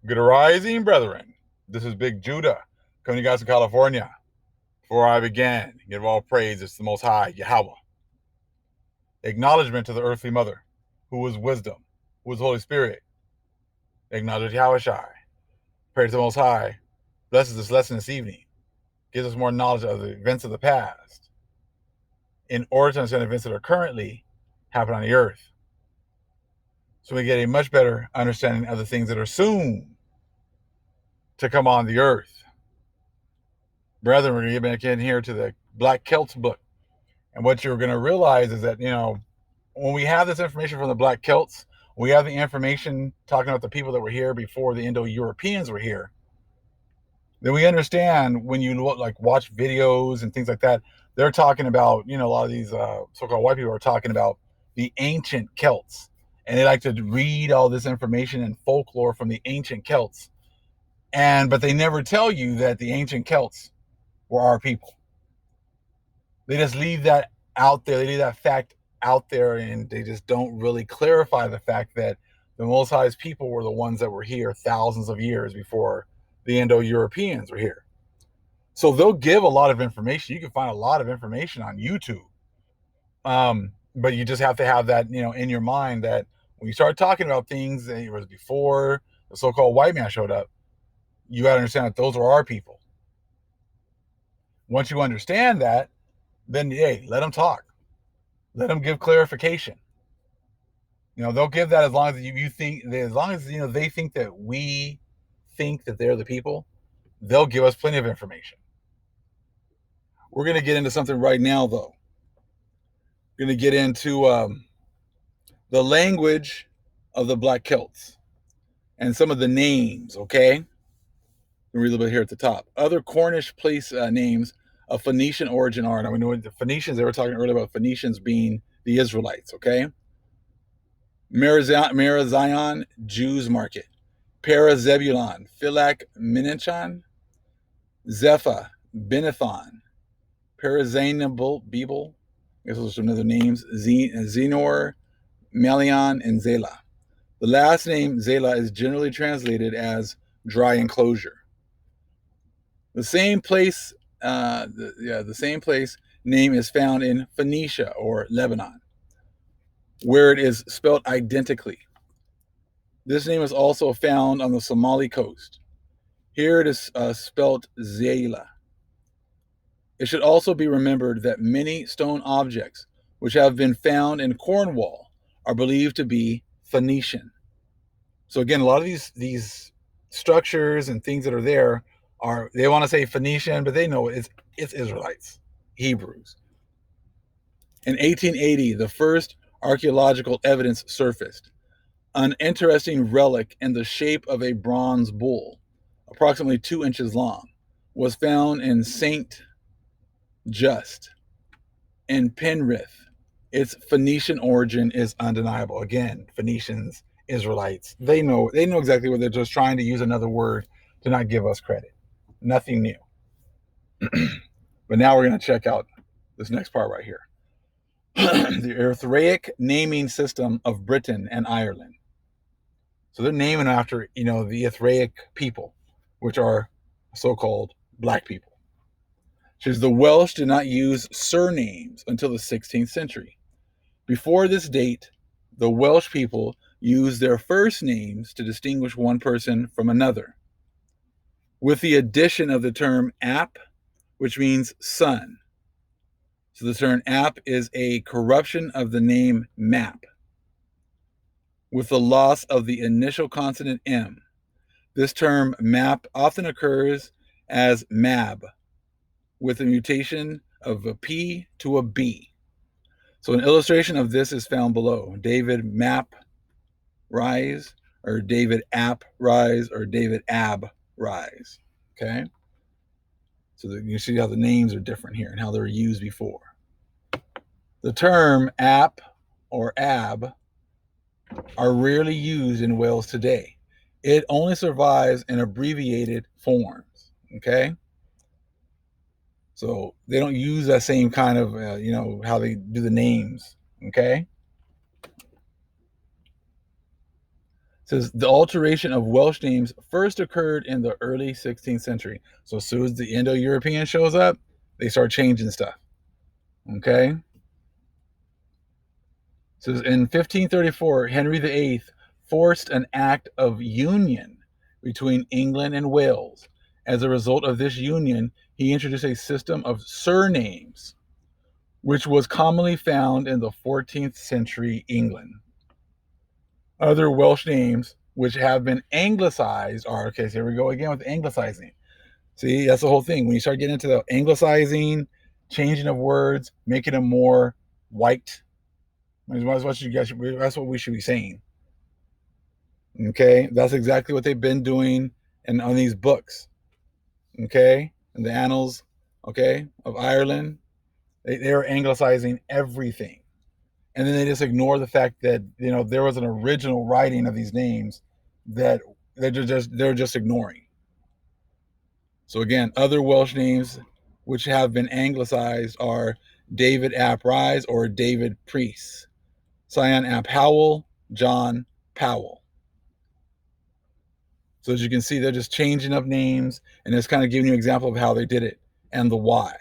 Good arising, brethren. This is Big Judah coming to you guys from California. Before I begin, give all praise to the Most High, Yahweh. Acknowledgement to the earthly mother, who is wisdom, who is Holy Spirit. Acknowledge Yahweh Shai. Pray to the Most High. Blesses this lesson this evening. Gives us more knowledge of the events of the past in order to understand events that are currently happening on the earth. So we get a much better understanding of the things that are soon to come on the earth. Brethren, we're going to get back in here to the Black Celts book. And what you're going to realize is that, when we have this information from the Black Celts, we have the information talking about the people that were here before the Indo-Europeans were here, then we understand when you watch videos and things like that, they're talking about, a lot of these so-called white people are talking about the ancient Celts. And they like to read all this information and folklore from the ancient Celts. But they never tell you that the ancient Celts were our people. They just leave that out there. They leave that fact out there, and they just don't really clarify the fact that the Most High's people were the ones that were here thousands of years before the Indo-Europeans were here. So they'll give a lot of information. You can find a lot of information on YouTube. But you just have to have that, in your mind that when you start talking about things that it was before the so-called white man showed up, you got to understand that those were our people. Once you understand that, then, hey, let them talk. Let them give clarification. They'll give that as long as you think, as long as, they think that we think that they're the people, they'll give us plenty of information. We're going to get into something right now, though. We're going to get into the language of the Black Celts and some of the names, okay? Read a little bit here at the top. Other Cornish place names of Phoenician origin are, now we know the Phoenicians, they were talking earlier about Phoenicians being the Israelites, okay? Marazion, Jews Market. Parazebulon, Philak, Minichan. Zepha, Benethon. Parazanable, Bebel. I guess those are some other names. Zenor, Melion, and Zela. The last name, Zela, is generally translated as dry enclosure. The same place name is found in Phoenicia or Lebanon, where it is spelled identically. This name is also found on the Somali coast. Here it is spelled Zayla. It should also be remembered that many stone objects which have been found in Cornwall are believed to be Phoenician. So again, a lot of these structures and things that are there they want to say Phoenician, but they know it's Israelites, Hebrews. In 1880, the first archaeological evidence surfaced. An interesting relic in the shape of a bronze bull, approximately 2 inches long, was found in St. Just in Penrith. Its Phoenician origin is undeniable. Again, Phoenicians, Israelites, they know exactly what they're just trying to use another word to not give us credit. Nothing new. But now we're going to check out this next part right here. The Arthuric naming system of Britain and Ireland. So they're naming after, the Arthuric people, which are so-called black people. Says the Welsh did not use surnames until the 16th century. Before this date, the Welsh people used their first names to distinguish one person from another, with the addition of the term ap, which means son. So the term ap is a corruption of the name map, with the loss of the initial consonant M. This term map often occurs as mab, with a mutation of a P to a B. So an illustration of this is found below. David Map Rise, or David App Rise, or David Ab Rise. Okay? So you see how the names are different here and how they were used before. The term app or ab are rarely used in Wales today. It only survives in abbreviated forms. Okay? So they don't use that same kind of, how they do the names. Okay? says the alteration of Welsh names first occurred in the early 16th century. So as soon as the Indo-European shows up, they start changing stuff. Okay. Says in 1534, Henry VIII forced an act of union between England and Wales. As a result of this union, he introduced a system of surnames, which was commonly found in the 14th century England. Other Welsh names which have been anglicized are, okay, so here we go again with anglicizing. See, that's the whole thing. When you start getting into the anglicizing, changing of words, making them more white, that's what we should be saying. Okay, that's exactly what they've been doing and on these books. Okay, and the annals, okay, of Ireland, they're anglicizing everything, and then they just ignore the fact that there was an original writing of these names that they're just ignoring. So again, other Welsh names which have been anglicized are David ap Rhys or David Priest, Sion ap Howell, John Powell. So as you can see, they're just changing up names, and it's kind of giving you an example of how they did it and the why.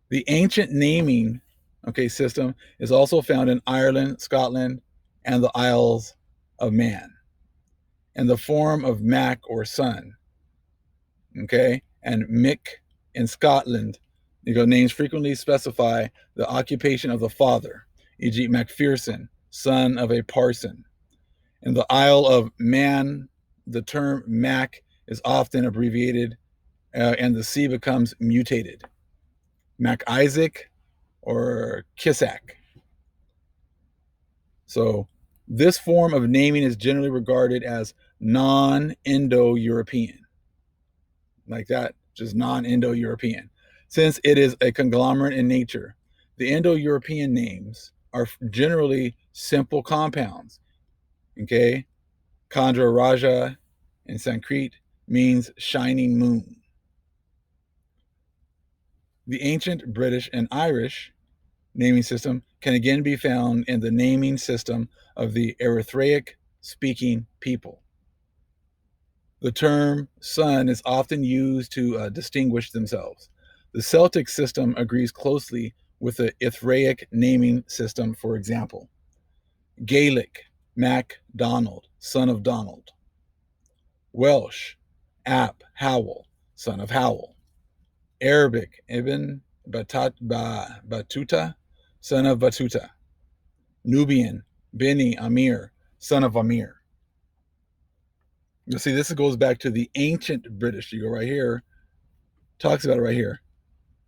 The ancient naming, okay, system is also found in Ireland, Scotland, and the Isles of Man, in the form of Mac or son, okay, and Mick in Scotland. Names frequently specify the occupation of the father, e.g., Macpherson, son of a parson. In the Isle of Man, the term Mac is often abbreviated and the C becomes mutated. Mac Isaac or Kissack. So this form of naming is generally regarded as non-Indo-European. Like that, just non-Indo-European. Since it is a conglomerate in nature, the Indo-European names are generally simple compounds. Okay? Chandra Raja in Sanskrit means shining moon. The ancient British and Irish naming system can again be found in the naming system of the Eritreic speaking people. The term son is often used to distinguish themselves. The Celtic system agrees closely with the Ithreic naming system, for example. Gaelic, Mac Donald, son of Donald. Welsh, Ap Howell, son of Howell. Arabic, Ibn Battuta, son of Battuta. Nubian, Beni Amir, son of Amir. You see, this goes back to the ancient British. You go right here, talks about it right here.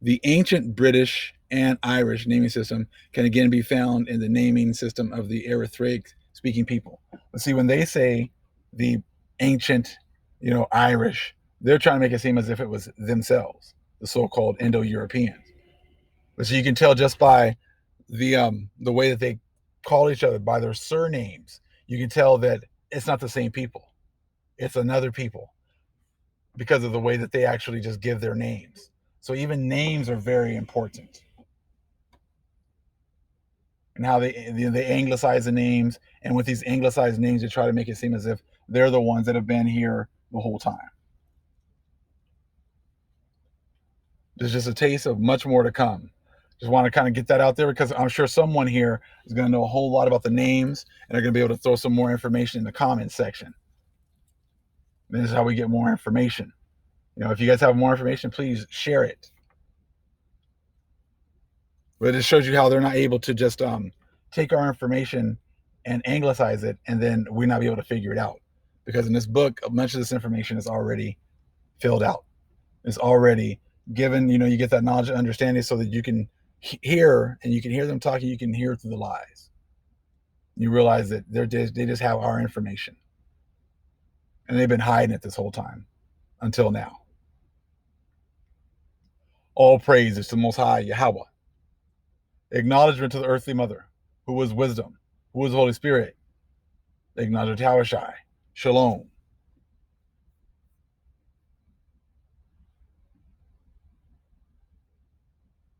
The ancient British and Irish naming system can again be found in the naming system of the Eritreic speaking people. But see, when they say the ancient, Irish, they're trying to make it seem as if it was themselves, the so-called Indo-Europeans. But so you can tell just by the way that they call each other by their surnames, you can tell that it's not the same people. It's another people because of the way that they actually just give their names. So even names are very important. And how they anglicize the names, and with these anglicized names, they try to make it seem as if they're the ones that have been here the whole time. There's just a taste of much more to come. Just want to kind of get that out there because I'm sure someone here is going to know a whole lot about the names and are going to be able to throw some more information in the comments section. And this is how we get more information. If you guys have more information, please share it. But it just shows you how they're not able to just take our information and anglicize it, and then we not be able to figure it out. Because in this book, much of this information is already filled out. It's already given, you get that knowledge and understanding so that you can hear, and you can hear them talking, you can hear through the lies. You realize that they just have our information. And they've been hiding it this whole time until now. All praise is to the Most High Yahweh. Acknowledgement to the earthly mother, who was wisdom, who was the Holy Spirit. Acknowledgement to Yahushai. Shalom.